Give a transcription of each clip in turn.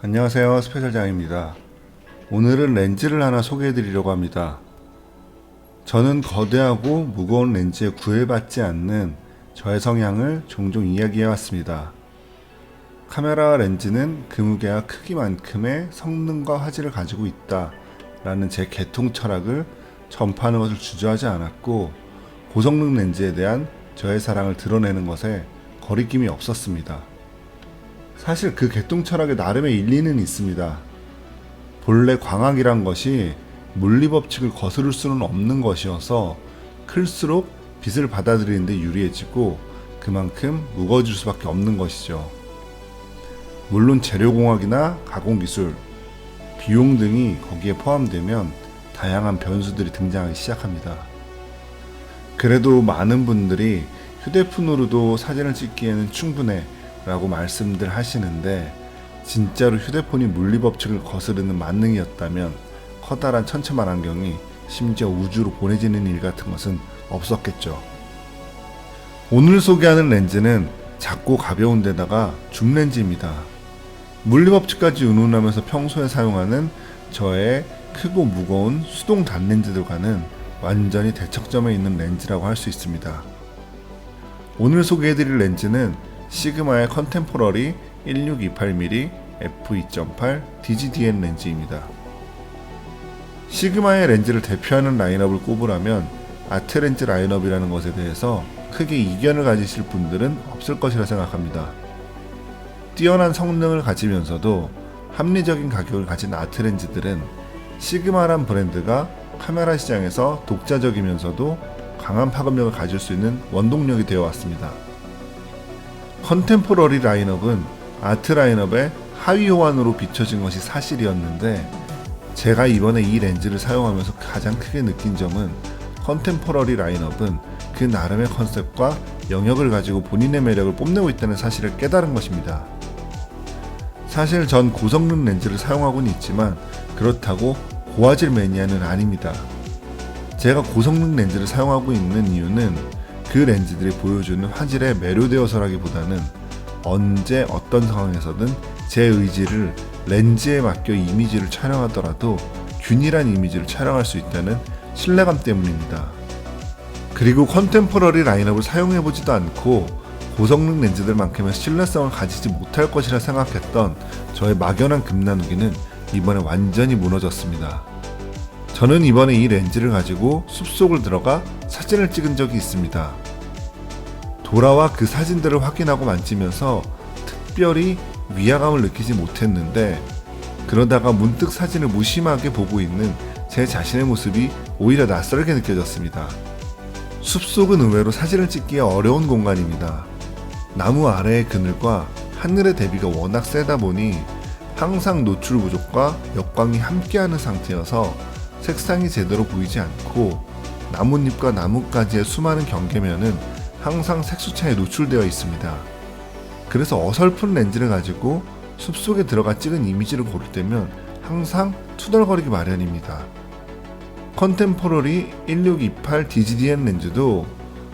안녕하세요, 스페셜장입니다. 오늘은 렌즈를 하나 소개해 드리려고 합니다. 저는 거대하고 무거운 렌즈에 구애받지 않는 저의 성향을 종종 이야기해 왔습니다. 카메라 렌즈는 그 무게와 크기만큼의 성능과 화질을 가지고 있다 라는 제 개통 철학을 전파하는 것을 주저하지 않았고, 고성능 렌즈에 대한 저의 사랑을 드러내는 것에 거리낌이 없었습니다. 사실 그 개통 철학에 나름의 일리는 있습니다. 본래 광학이란 것이 물리법칙을 거스를 수는 없는 것이어서 클수록 빛을 받아들이는 데 유리해지고 그만큼 무거워질 수밖에 없는 것이죠. 물론 재료공학이나 가공기술, 비용 등이 거기에 포함되면 다양한 변수들이 등장하기 시작합니다. 그래도 많은 분들이 휴대폰으로도 사진을 찍기에는 충분해 라고 말씀들 하시는데, 진짜로 휴대폰이 물리법칙을 거스르는 만능이었다면 커다란 천체만환경이 심지어 우주로 보내지는 일 같은 것은 없었겠죠. 오늘 소개하는 렌즈는 작고 가벼운 데다가 줌렌즈입니다. 물리법칙까지 운운하면서 평소에 사용하는 저의 크고 무거운 수동 단렌즈들과는 완전히 대척점에 있는 렌즈라고 할 수 있습니다. 오늘 소개해드릴 렌즈는 시그마의 컨템포러리 1628mm f2.8 DGDN 렌즈입니다. 시그마의 렌즈를 대표하는 라인업을 꼽으라면 아트렌즈 라인업이라는 것에 대해서 크게 이견을 가지실 분들은 없을 것이라 생각합니다. 뛰어난 성능을 가지면서도 합리적인 가격을 가진 아트렌즈들은 시그마란 브랜드가 카메라 시장에서 독자적이면서도 강한 파급력을 가질 수 있는 원동력이 되어 왔습니다. 컨템포러리 라인업은 아트 라인업의 하위 호환으로 비춰진 것이 사실이었는데, 제가 이번에 이 렌즈를 사용하면서 가장 크게 느낀 점은 컨템포러리 라인업은 그 나름의 컨셉과 영역을 가지고 본인의 매력을 뽐내고 있다는 사실을 깨달은 것입니다. 사실 전 고성능 렌즈를 사용하고는 있지만 그렇다고 고화질 매니아는 아닙니다. 제가 고성능 렌즈를 사용하고 있는 이유는 그 렌즈들이 보여주는 화질에 매료되어서라기보다는 언제 어떤 상황에서든 제 의지를 렌즈에 맡겨 이미지를 촬영하더라도 균일한 이미지를 촬영할 수 있다는 신뢰감 때문입니다. 그리고 컨템포러리 라인업을 사용해보지도 않고 고성능 렌즈들만큼의 신뢰성을 가지지 못할 것이라 생각했던 저의 막연한 금나누기는 이번에 완전히 무너졌습니다. 저는 이번에 이 렌즈를 가지고 숲속을 들어가 사진을 찍은 적이 있습니다. 돌아와 그 사진들을 확인하고 만지면서 특별히 위화감을 느끼지 못했는데, 그러다가 문득 사진을 무심하게 보고 있는 제 자신의 모습이 오히려 낯설게 느껴졌습니다. 숲속은 의외로 사진을 찍기에 어려운 공간입니다. 나무 아래의 그늘과 하늘의 대비가 워낙 세다 보니 항상 노출 부족과 역광이 함께하는 상태여서 색상이 제대로 보이지 않고, 나뭇잎과 나뭇가지의 수많은 경계면은 항상 색수차에 노출되어 있습니다. 그래서 어설픈 렌즈를 가지고 숲속에 들어가 찍은 이미지를 고를 때면 항상 투덜거리기 마련입니다. 컨템포러리 1628 DGDN 렌즈도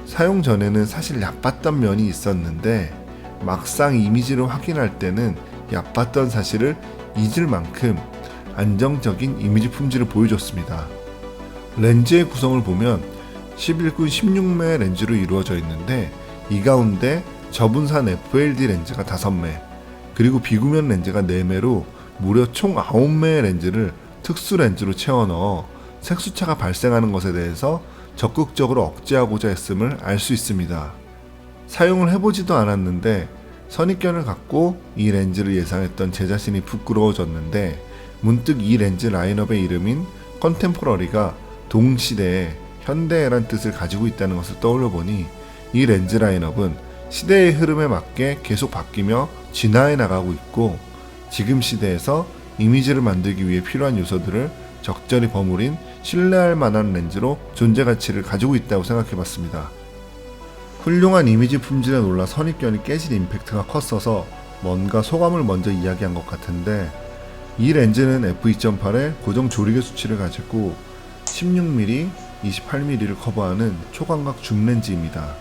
사용 전에는 사실 얕봤던 면이 있었는데, 막상 이미지를 확인할 때는 얕봤던 사실을 잊을 만큼 안정적인 이미지 품질을 보여줬습니다. 렌즈의 구성을 보면 11군 16매 렌즈로 이루어져 있는데, 이 가운데 저분산 FLD 렌즈가 5매, 그리고 비구면 렌즈가 4매로 무려 총 9매의 렌즈를 특수 렌즈로 채워 넣어 색수차가 발생하는 것에 대해서 적극적으로 억제하고자 했음을 알 수 있습니다. 사용을 해보지도 않았는데 선입견을 갖고 이 렌즈를 예상했던 제 자신이 부끄러워졌는데, 문득 이 렌즈 라인업의 이름인 컨템포러리가 동시대에 현대해란 뜻을 가지고 있다는 것을 떠올려 보니, 이 렌즈 라인업은 시대의 흐름에 맞게 계속 바뀌며 진화해 나가고 있고, 지금 시대에서 이미지를 만들기 위해 필요한 요소들을 적절히 버무린 신뢰할 만한 렌즈로 존재 가치를 가지고 있다고 생각해 봤습니다. 훌륭한 이미지 품질에 놀라 선입견이 깨질 임팩트가 컸어서 뭔가 소감을 먼저 이야기한 것 같은데, 이 렌즈는 f2.8의 고정 조리개 수치를 가지고 16mm, 28mm를 커버하는 초광각 줌 렌즈입니다.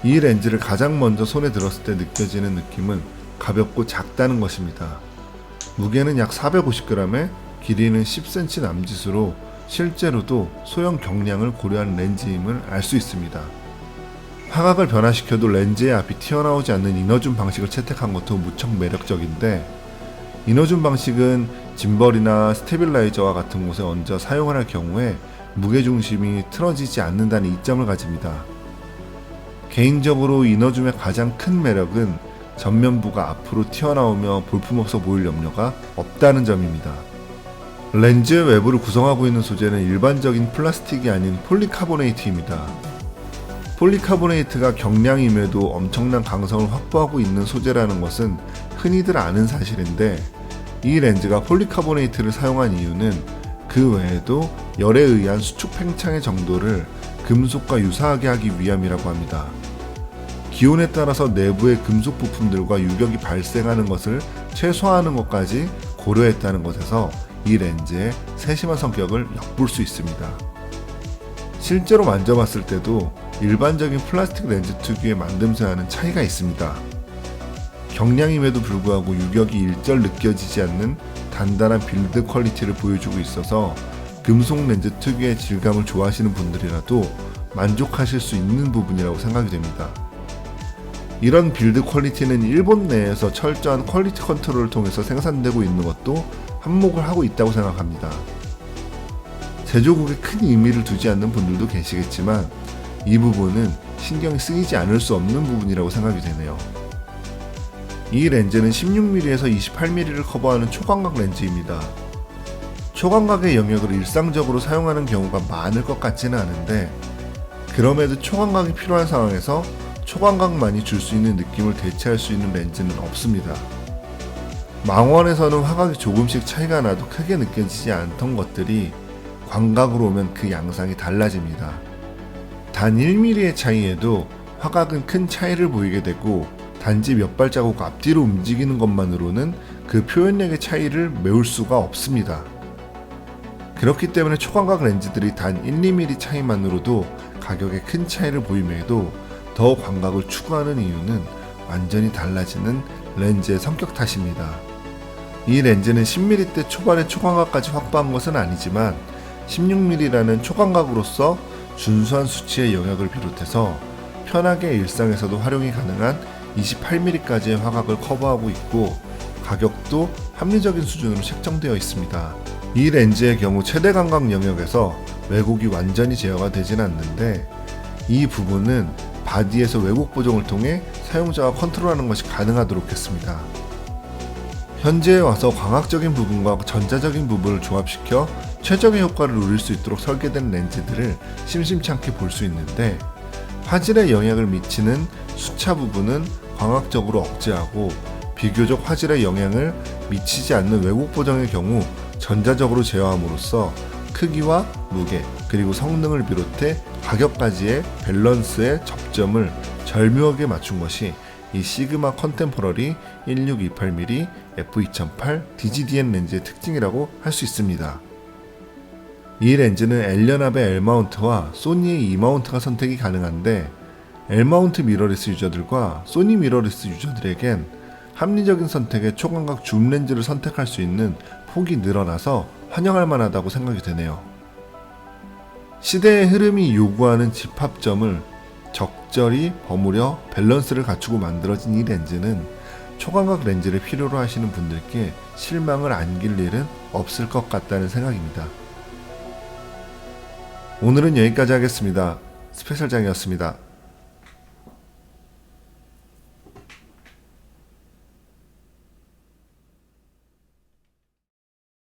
이 렌즈를 가장 먼저 손에 들었을 때 느껴지는 느낌은 가볍고 작다는 것입니다. 무게는 약 450g에 길이는 10cm 남짓으로 실제로도 소형 경량을 고려한 렌즈임을 알 수 있습니다. 화각을 변화시켜도 렌즈의 앞이 튀어나오지 않는 이너줌 방식을 채택한 것도 무척 매력적인데, 이너줌 방식은 짐벌이나 스테빌라이저와 같은 곳에 얹어 사용을 할 경우에 무게중심이 틀어지지 않는다는 이점을 가집니다. 개인적으로 이너줌의 가장 큰 매력은 전면부가 앞으로 튀어나오며 볼품없어 보일 염려가 없다는 점입니다. 렌즈의 외부를 구성하고 있는 소재는 일반적인 플라스틱이 아닌 폴리카보네이트입니다. 폴리카보네이트가 경량임에도 엄청난 강성을 확보하고 있는 소재라는 것은 흔히들 아는 사실인데, 이 렌즈가 폴리카보네이트를 사용한 이유는 그 외에도 열에 의한 수축 팽창의 정도를 금속과 유사하게 하기 위함이라고 합니다. 기온에 따라서 내부의 금속 부품들과 유격이 발생하는 것을 최소화하는 것까지 고려했다는 것에서 이 렌즈의 세심한 성격을 엿볼 수 있습니다. 실제로 만져봤을 때도 일반적인 플라스틱 렌즈 특유의 만듦새와는 차이가 있습니다. 경량임에도 불구하고 유격이 일절 느껴지지 않는 단단한 빌드 퀄리티를 보여주고 있어서 금속 렌즈 특유의 질감을 좋아하시는 분들이라도 만족하실 수 있는 부분이라고 생각이 됩니다. 이런 빌드 퀄리티는 일본 내에서 철저한 퀄리티 컨트롤을 통해서 생산되고 있는 것도 한몫을 하고 있다고 생각합니다. 제조국에 큰 의미를 두지 않는 분들도 계시겠지만 이 부분은 신경이 쓰이지 않을 수 없는 부분이라고 생각이 되네요. 이 렌즈는 16mm에서 28mm를 커버하는 초광각 렌즈입니다. 초광각의 영역을 일상적으로 사용하는 경우가 많을 것 같지는 않은데, 그럼에도 초광각이 필요한 상황에서 초광각만이 줄 수 있는 느낌을 대체할 수 있는 렌즈는 없습니다. 망원에서는 화각이 조금씩 차이가 나도 크게 느껴지지 않던 것들이 광각으로 오면 그 양상이 달라집니다. 단 1mm의 차이에도 화각은 큰 차이를 보이게 되고, 단지 몇 발자국 앞뒤로 움직이는 것만으로는 그 표현력의 차이를 메울 수가 없습니다. 그렇기 때문에 초광각 렌즈들이 단 1, 2mm 차이만으로도 가격에 큰 차이를 보임에도 더 광각을 추구하는 이유는 완전히 달라지는 렌즈의 성격 탓입니다. 이 렌즈는 10mm대 초반의 초광각까지 확보한 것은 아니지만 16mm라는 초광각으로서 준수한 수치의 영역을 비롯해서 편하게 일상에서도 활용이 가능한 28mm까지의 화각을 커버하고 있고, 가격도 합리적인 수준으로 책정되어 있습니다. 이 렌즈의 경우 최대 광각 영역에서 왜곡이 완전히 제어가 되진 않는데, 이 부분은 바디에서 왜곡 보정을 통해 사용자가 컨트롤하는 것이 가능하도록 했습니다. 현재에 와서 광학적인 부분과 전자적인 부분을 조합시켜 최적의 효과를 누릴 수 있도록 설계된 렌즈들을 심심치 않게 볼 수 있는데, 화질에 영향을 미치는 수차 부분은 광학적으로 억제하고, 비교적 화질에 영향을 미치지 않는 왜곡 보정의 경우 전자적으로 제어함으로써 크기와 무게 그리고 성능을 비롯해 가격까지의 밸런스의 접점을 절묘하게 맞춘 것이 이 시그마 컨템포러리 1628mm f2008 DGDN 렌즈의 특징이라고 할 수 있습니다. 이 렌즈는 엘리언압의 L마운트와 소니의 E마운트가 선택이 가능한데, L마운트 미러리스 유저들과 소니 미러리스 유저들에겐 합리적인 선택의 초광각 줌 렌즈를 선택할 수 있는 폭이 늘어나서 환영할 만하다고 생각이 되네요. 시대의 흐름이 요구하는 집합점을 적절히 버무려 밸런스를 갖추고 만들어진 이 렌즈는 초광각 렌즈를 필요로 하시는 분들께 실망을 안길 일은 없을 것 같다는 생각입니다. 오늘은 여기까지 하겠습니다. 스페셜장이었습니다.